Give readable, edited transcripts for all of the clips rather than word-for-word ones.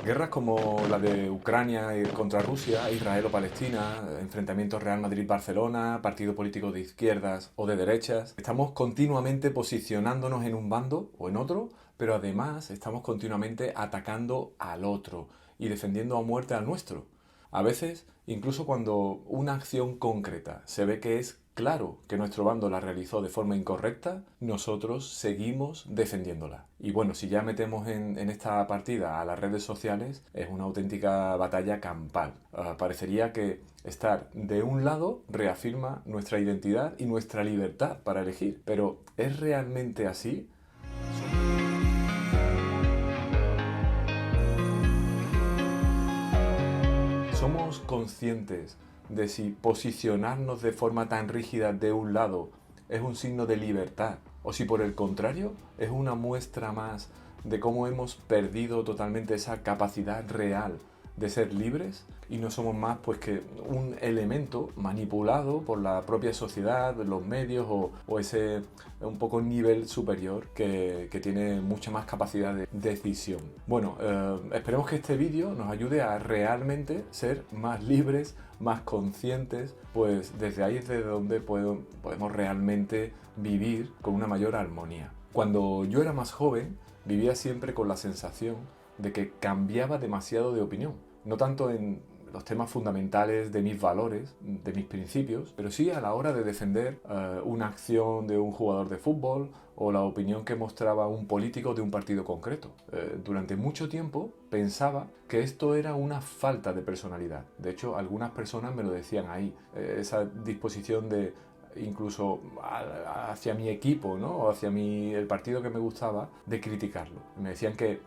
Guerras como la de Ucrania contra Rusia, Israel o Palestina, enfrentamientos Real Madrid-Barcelona, partido político de izquierdas o de derechas. Estamos continuamente posicionándonos en un bando o en otro, pero además estamos continuamente atacando al otro y defendiendo a muerte al nuestro. A veces, incluso cuando una acción concreta se ve que es claro que nuestro bando la realizó de forma incorrecta, nosotros seguimos defendiéndola. Y bueno, si ya metemos en esta partida a las redes sociales, es una auténtica batalla campal. Parecería que estar de un lado reafirma nuestra identidad y nuestra libertad para elegir. Pero ¿es realmente así? ¿Somos conscientes de si posicionarnos de forma tan rígida de un lado es un signo de libertad o si por el contrario es una muestra más de cómo hemos perdido totalmente esa capacidad real de ser libres y no somos más pues que un elemento manipulado por la propia sociedad, los medios o ese un poco nivel superior que tiene mucha más capacidad de decisión? Bueno, esperemos que este vídeo nos ayude a realmente ser más libres, más conscientes, pues desde ahí es de donde podemos realmente vivir con una mayor armonía. Cuando yo era más joven, vivía siempre con la sensación de que cambiaba demasiado de opinión. No tanto en los temas fundamentales de mis valores, de mis principios, pero sí a la hora de defender una acción de un jugador de fútbol o la opinión que mostraba un político de un partido concreto. Durante mucho tiempo pensaba que esto era una falta de personalidad. De hecho, algunas personas me lo decían ahí, esa disposición de incluso hacia mi equipo, ¿no? O hacia el partido que me gustaba, de criticarlo. Me decían que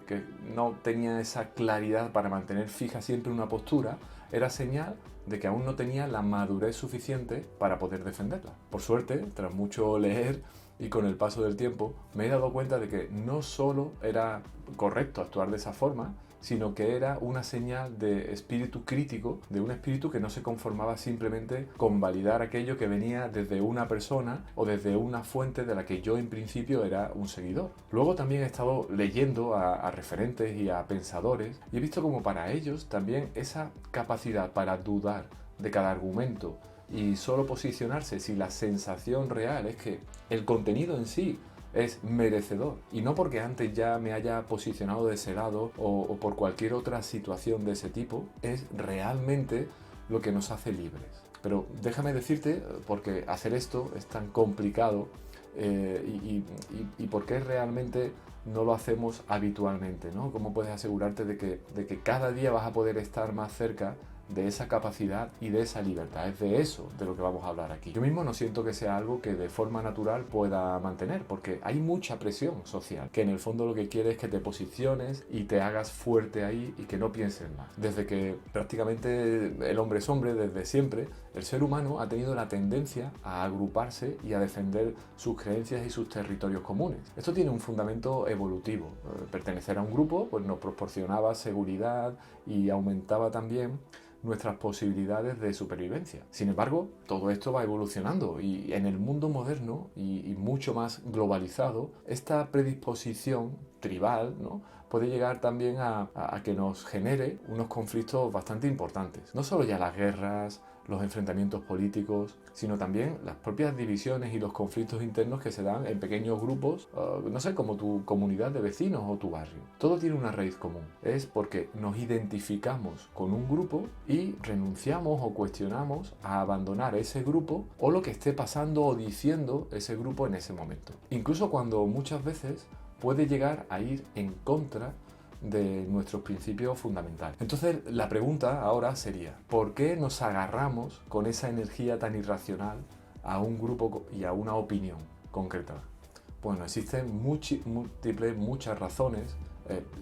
no tenía esa claridad para mantener fija siempre una postura, era señal de que aún no tenía la madurez suficiente para poder defenderla. Por suerte, tras mucho leer y con el paso del tiempo, me he dado cuenta de que no solo era correcto actuar de esa forma, sino que era una señal de espíritu crítico, de un espíritu que no se conformaba simplemente con validar aquello que venía desde una persona o desde una fuente de la que yo en principio era un seguidor. Luego también he estado leyendo a referentes y a pensadores y he visto como para ellos también esa capacidad para dudar de cada argumento y solo posicionarse si la sensación real es que el contenido en sí es merecedor, y no porque antes ya me haya posicionado de ese lado o por cualquier otra situación de ese tipo, es realmente lo que nos hace libres. Pero déjame decirte, porque hacer esto es tan complicado y por qué realmente no lo hacemos habitualmente, ¿no? ¿Cómo puedes asegurarte de que cada día vas a poder estar más cerca de esa capacidad y de esa libertad? Es de eso de lo que vamos a hablar aquí. Yo mismo no siento que sea algo que de forma natural pueda mantener, porque hay mucha presión social, que en el fondo lo que quiere es que te posiciones y te hagas fuerte ahí y que no pienses más. Desde que prácticamente el hombre es hombre, desde siempre, el ser humano ha tenido la tendencia a agruparse y a defender sus creencias y sus territorios comunes. Esto tiene un fundamento evolutivo. Pertenecer a un grupo pues nos proporcionaba seguridad y aumentaba también nuestras posibilidades de supervivencia. Sin embargo, todo esto va evolucionando y en el mundo moderno y mucho más globalizado, esta predisposición tribal, ¿no?, puede llegar también a que nos genere unos conflictos bastante importantes. No solo ya las guerras, los enfrentamientos políticos, sino también las propias divisiones y los conflictos internos que se dan en pequeños grupos, no sé, como tu comunidad de vecinos o tu barrio. Todo tiene una raíz común. Es porque nos identificamos con un grupo y renunciamos o cuestionamos a abandonar ese grupo o lo que esté pasando o diciendo ese grupo en ese momento. Incluso cuando muchas veces puede llegar a ir en contra de nuestros principios fundamentales. Entonces la pregunta ahora sería, ¿por qué nos agarramos con esa energía tan irracional a un grupo y a una opinión concreta? Bueno, existen muchas razones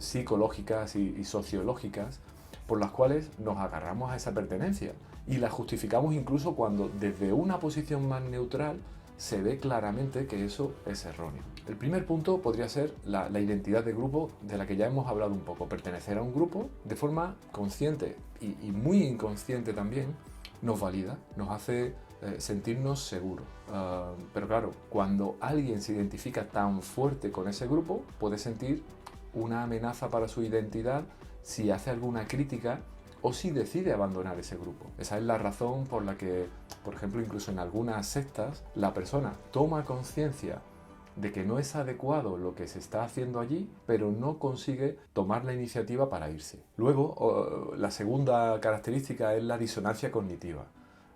psicológicas y sociológicas por las cuales nos agarramos a esa pertenencia y la justificamos incluso cuando desde una posición más neutral se ve claramente que eso es erróneo. El primer punto podría ser la identidad de grupo, de la que ya hemos hablado un poco. Pertenecer a un grupo de forma consciente y muy inconsciente también nos valida, nos hace sentirnos seguros. Pero claro, cuando alguien se identifica tan fuerte con ese grupo, puede sentir una amenaza para su identidad si hace alguna crítica o si decide abandonar ese grupo. Esa es la razón por la que, por ejemplo, incluso en algunas sectas, la persona toma conciencia de que no es adecuado lo que se está haciendo allí, pero no consigue tomar la iniciativa para irse. Luego, la segunda característica es la disonancia cognitiva.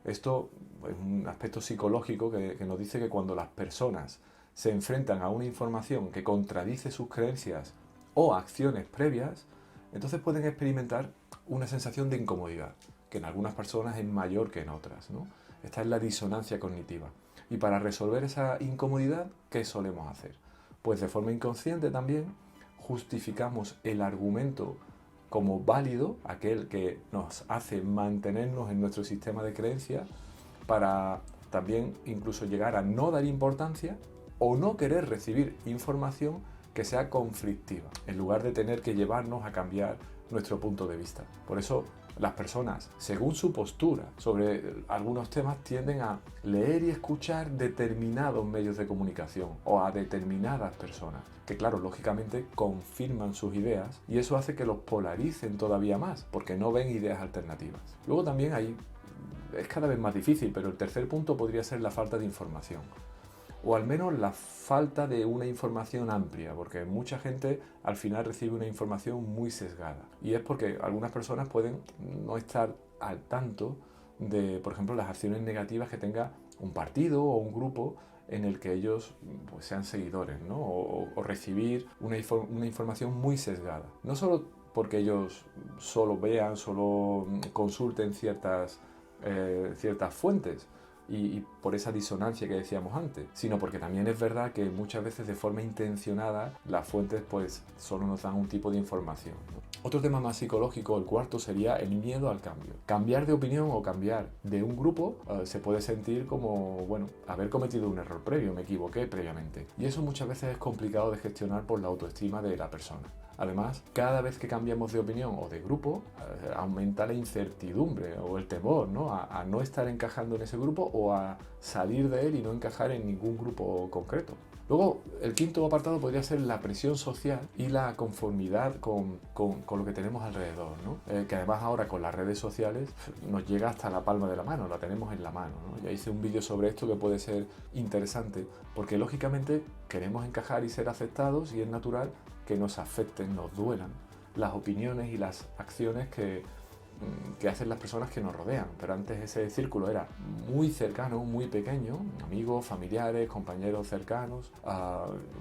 Esto es un aspecto psicológico que nos dice que cuando las personas se enfrentan a una información que contradice sus creencias o acciones previas, entonces pueden experimentar una sensación de incomodidad, que en algunas personas es mayor que en otras, ¿no? Esta es la disonancia cognitiva. Y para resolver esa incomodidad, ¿qué solemos hacer? Pues de forma inconsciente también justificamos el argumento como válido, aquel que nos hace mantenernos en nuestro sistema de creencias, para también incluso llegar a no dar importancia o no querer recibir información que sea conflictiva, en lugar de tener que llevarnos a cambiar nuestro punto de vista. Por eso las personas, según su postura sobre algunos temas, tienden a leer y escuchar determinados medios de comunicación o a determinadas personas, que claro, lógicamente confirman sus ideas, y eso hace que los polaricen todavía más, porque no ven ideas alternativas. Luego también es cada vez más difícil, pero el tercer punto podría ser la falta de información, o al menos la falta de una información amplia, porque mucha gente al final recibe una información muy sesgada. Y es porque algunas personas pueden no estar al tanto de, por ejemplo, las acciones negativas que tenga un partido o un grupo en el que ellos pues, sean seguidores, ¿no? O recibir una información muy sesgada. No solo porque ellos solo vean, solo consulten ciertas fuentes, y por esa disonancia que decíamos antes, sino porque también es verdad que muchas veces de forma intencionada las fuentes pues solo nos dan un tipo de información, ¿no? Otro tema más psicológico, el cuarto, sería el miedo al cambio. Cambiar de opinión o cambiar de un grupo se puede sentir como, bueno, haber cometido un error previo, me equivoqué previamente. Y eso muchas veces es complicado de gestionar por la autoestima de la persona. Además, cada vez que cambiamos de opinión o de grupo, aumenta la incertidumbre o el temor, ¿no? A no estar encajando en ese grupo o a salir de él y no encajar en ningún grupo concreto. Luego, el quinto apartado podría ser la presión social y la conformidad con lo que tenemos alrededor, ¿no? Que además ahora con las redes sociales nos llega hasta la palma de la mano, la tenemos en la mano, ¿no? Ya hice un vídeo sobre esto que puede ser interesante, porque lógicamente queremos encajar y ser aceptados, y es natural que nos afecten, nos duelan las opiniones y las acciones que hacen las personas que nos rodean. Pero antes ese círculo era muy cercano, muy pequeño, amigos, familiares, compañeros cercanos,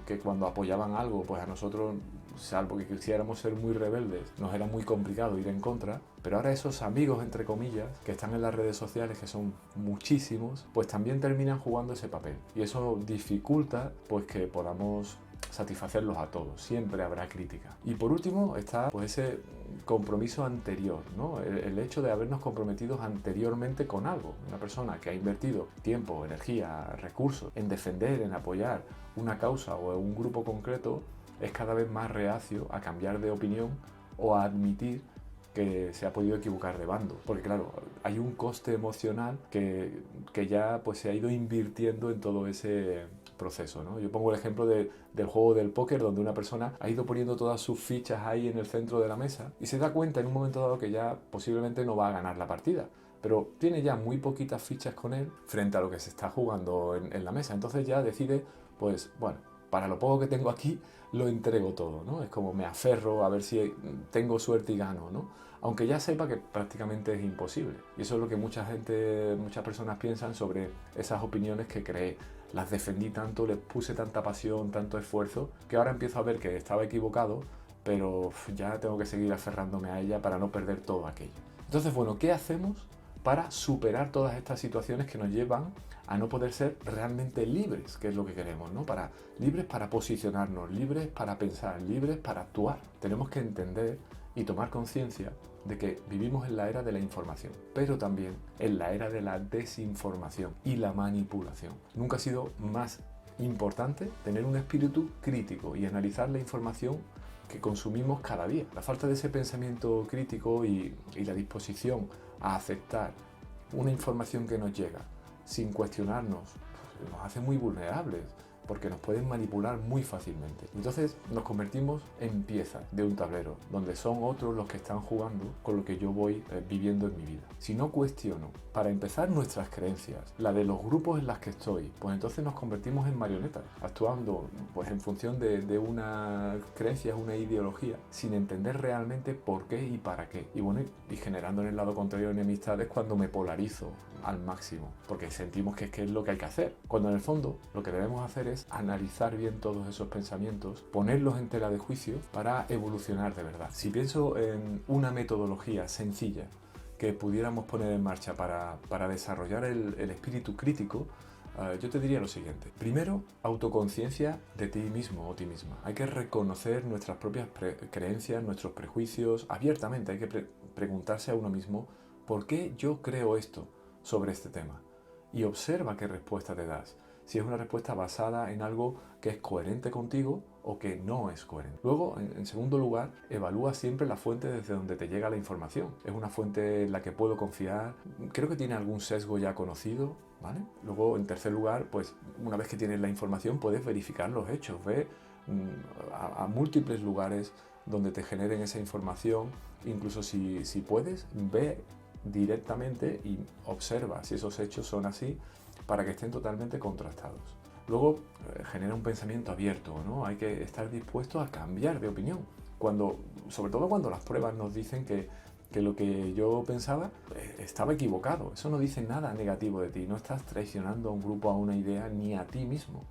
que cuando apoyaban algo, pues a nosotros, salvo que quisiéramos ser muy rebeldes, nos era muy complicado ir en contra. Pero ahora esos amigos, entre comillas, que están en las redes sociales, que son muchísimos, pues también terminan jugando ese papel. Y eso dificulta pues que podamos satisfacerlos a todos, siempre habrá crítica. Y por último está pues ese compromiso anterior, ¿no? El hecho de habernos comprometido anteriormente con algo. Una persona que ha invertido tiempo, energía, recursos en defender, en apoyar una causa o un grupo concreto, es cada vez más reacio a cambiar de opinión o a admitir que se ha podido equivocar de bando, porque claro, hay un coste emocional que ya pues se ha ido invirtiendo en todo ese proceso, ¿no? Yo pongo el ejemplo del juego del póker, donde una persona ha ido poniendo todas sus fichas ahí en el centro de la mesa y se da cuenta en un momento dado que ya posiblemente no va a ganar la partida, pero tiene ya muy poquitas fichas con él frente a lo que se está jugando en la mesa. Entonces ya decide, pues bueno, para lo poco que tengo aquí, lo entrego todo, ¿no? Es como me aferro a ver si tengo suerte y gano, ¿no? Aunque ya sepa que prácticamente es imposible. Y eso es lo que muchas personas piensan sobre esas opiniones que creé. Las defendí tanto, les puse tanta pasión, tanto esfuerzo, que ahora empiezo a ver que estaba equivocado, pero ya tengo que seguir aferrándome a ella para no perder todo aquello. Entonces, bueno, ¿qué hacemos para superar todas estas situaciones que nos llevan a no poder ser realmente libres, que es lo que queremos, ¿no? Libres para posicionarnos, libres para pensar, libres para actuar? Tenemos que entender y tomar conciencia de que vivimos en la era de la información, pero también en la era de la desinformación y la manipulación. Nunca ha sido más importante tener un espíritu crítico y analizar la información que consumimos cada día. La falta de ese pensamiento crítico y la disposición a aceptar una información que nos llega sin cuestionarnos nos hace muy vulnerables, porque nos pueden manipular muy fácilmente. Entonces nos convertimos en piezas de un tablero, donde son otros los que están jugando con lo que yo voy viviendo en mi vida. Si no cuestiono, para empezar, nuestras creencias, la de los grupos en las que estoy, pues entonces nos convertimos en marionetas, actuando pues en función de una creencia, una ideología, sin entender realmente por qué y para qué. Y bueno, y generando en el lado contrario enemistades cuando me polarizo al máximo, porque sentimos que es lo que hay que hacer, cuando en el fondo lo que debemos hacer es analizar bien todos esos pensamientos, ponerlos en tela de juicio para evolucionar de verdad. Si pienso en una metodología sencilla que pudiéramos poner en marcha para desarrollar el espíritu crítico, yo te diría lo siguiente. Primero, autoconciencia de ti mismo o ti misma. Hay que reconocer nuestras propias creencias, nuestros prejuicios abiertamente. Hay que preguntarse a uno mismo ¿por qué yo creo esto sobre este tema? Y observa qué respuesta te das. Si es una respuesta basada en algo que es coherente contigo o que no es coherente. Luego, en segundo lugar, evalúa siempre la fuente desde donde te llega la información. ¿Es una fuente en la que puedo confiar? Creo que tiene algún sesgo ya conocido, ¿vale? Luego, en tercer lugar, pues una vez que tienes la información puedes verificar los hechos. Ve a múltiples lugares donde te generen esa información. Incluso si puedes, ve directamente y observa si esos hechos son así para que estén totalmente contrastados. Luego, genera un pensamiento abierto, ¿no? Hay que estar dispuesto a cambiar de opinión, sobre todo cuando las pruebas nos dicen que lo que yo pensaba estaba equivocado. Eso no dice nada negativo de ti, no estás traicionando a un grupo, a una idea, ni a ti mismo.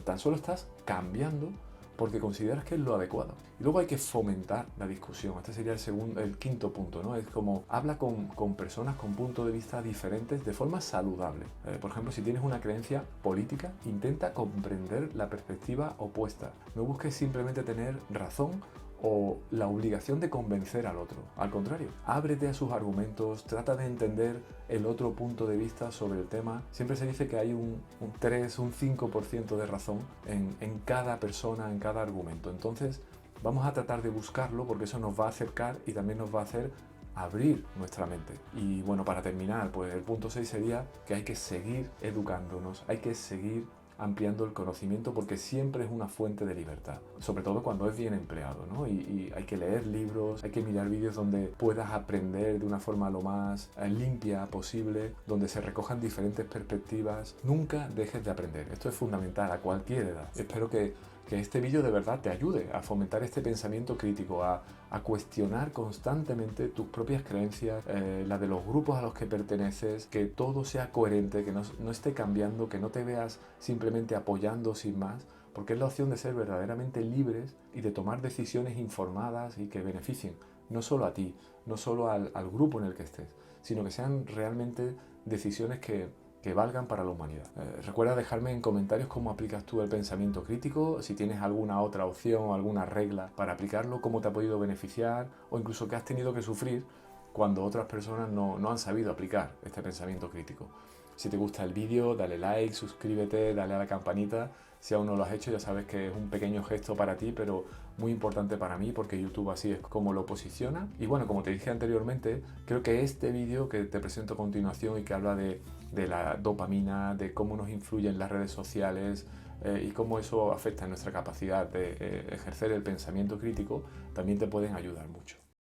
Tan solo estás cambiando porque consideras que es lo adecuado. Y luego hay que fomentar la discusión. Este sería el quinto punto, ¿no? Es como habla con personas con puntos de vista diferentes de forma saludable. Por ejemplo, si tienes una creencia política, intenta comprender la perspectiva opuesta. No busques simplemente tener razón o la obligación de convencer al otro. Al contrario, ábrete a sus argumentos, trata de entender el otro punto de vista sobre el tema. Siempre se dice que hay un 3, un 5% de razón en cada persona, en cada argumento. Entonces, vamos a tratar de buscarlo porque eso nos va a acercar y también nos va a hacer abrir nuestra mente. Y bueno, para terminar, pues el punto 6 sería que hay que seguir educándonos, hay que seguir ampliando el conocimiento porque siempre es una fuente de libertad, sobre todo cuando es bien empleado, ¿no? Y hay que leer libros, hay que mirar vídeos donde puedas aprender de una forma lo más limpia posible, donde se recojan diferentes perspectivas. Nunca dejes de aprender, esto es fundamental a cualquier edad. Espero que este vídeo de verdad te ayude a fomentar este pensamiento crítico, a cuestionar constantemente tus propias creencias, la de los grupos a los que perteneces, que todo sea coherente, que no esté cambiando, que no te veas simplemente apoyando sin más, porque es la opción de ser verdaderamente libres y de tomar decisiones informadas y que beneficien no solo a ti, no solo al grupo en el que estés, sino que sean realmente decisiones que valgan para la humanidad. Recuerda dejarme en comentarios cómo aplicas tú el pensamiento crítico, si tienes alguna otra opción o alguna regla para aplicarlo, cómo te ha podido beneficiar o incluso qué has tenido que sufrir cuando otras personas no han sabido aplicar este pensamiento crítico. Si te gusta el vídeo, dale like, suscríbete, dale a la campanita. Si aún no lo has hecho, ya sabes que es un pequeño gesto para ti, pero muy importante para mí porque YouTube así es como lo posiciona. Y bueno, como te dije anteriormente, creo que este vídeo que te presento a continuación y que habla de la dopamina, de cómo nos influyen las redes sociales y cómo eso afecta en nuestra capacidad de ejercer el pensamiento crítico, también te pueden ayudar mucho.